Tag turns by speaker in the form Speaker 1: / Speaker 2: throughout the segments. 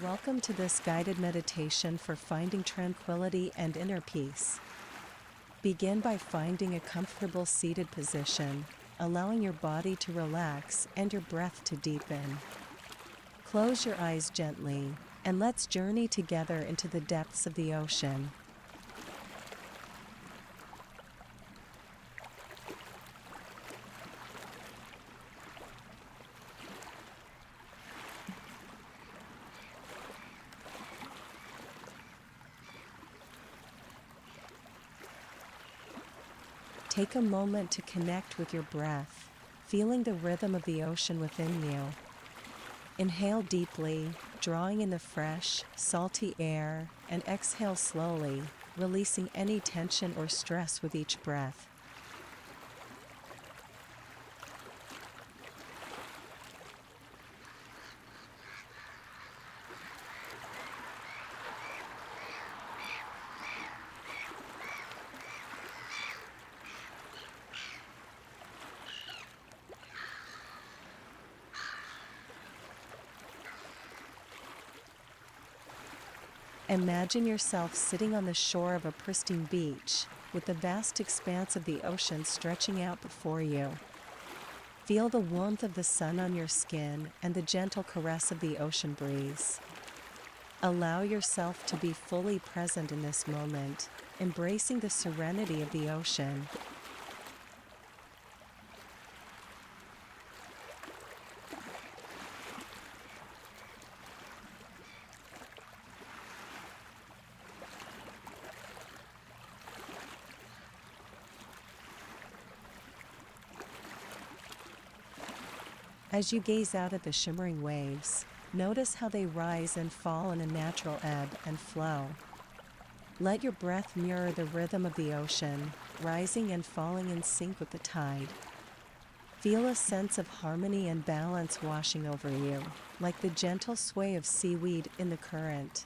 Speaker 1: Welcome to this guided meditation for finding tranquility and inner peace. Begin by finding a comfortable seated position, allowing your body to relax and your breath to deepen. Close your eyes gently, and let's journey together into the depths of the ocean. Take a moment to connect with your breath, feeling the rhythm of the ocean within you. Inhale deeply, drawing in the fresh, salty air, and exhale slowly, releasing any tension or stress with each breath. Imagine yourself sitting on the shore of a pristine beach, with the vast expanse of the ocean stretching out before you. Feel the warmth of the sun on your skin and the gentle caress of the ocean breeze. Allow yourself to be fully present in this moment, embracing the serenity of the ocean. As you gaze out at the shimmering waves, notice how they rise and fall in a natural ebb and flow. Let your breath mirror the rhythm of the ocean, rising and falling in sync with the tide. Feel a sense of harmony and balance washing over you, like the gentle sway of seaweed in the current.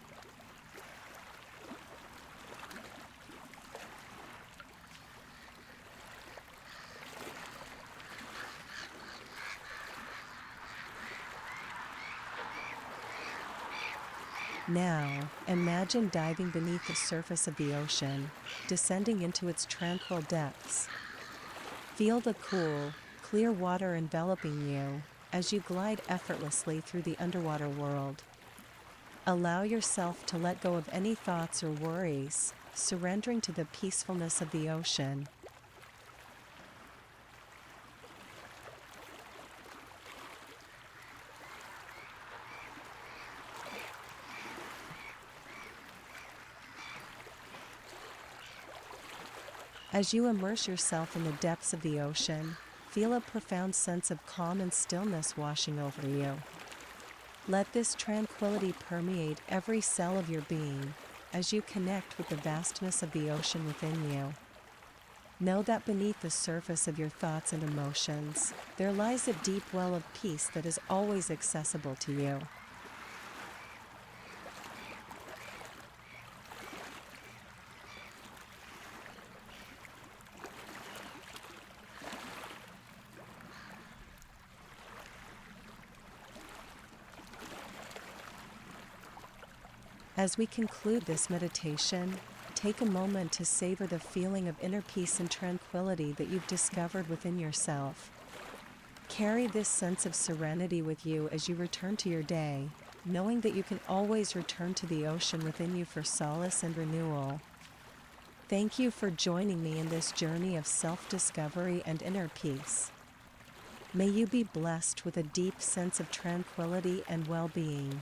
Speaker 1: Now, imagine diving beneath the surface of the ocean, descending into its tranquil depths. Feel the cool, clear water enveloping you as you glide effortlessly through the underwater world. Allow yourself to let go of any thoughts or worries, surrendering to the peacefulness of the ocean. As you immerse yourself in the depths of the ocean, feel a profound sense of calm and stillness washing over you. Let this tranquility permeate every cell of your being as you connect with the vastness of the ocean within you. Know that beneath the surface of your thoughts and emotions, there lies a deep well of peace that is always accessible to you. As we conclude this meditation, take a moment to savor the feeling of inner peace and tranquility that you've discovered within yourself. Carry this sense of serenity with you as you return to your day, knowing that you can always return to the ocean within you for solace and renewal. Thank you for joining me in this journey of self-discovery and inner peace. May you be blessed with a deep sense of tranquility and well-being.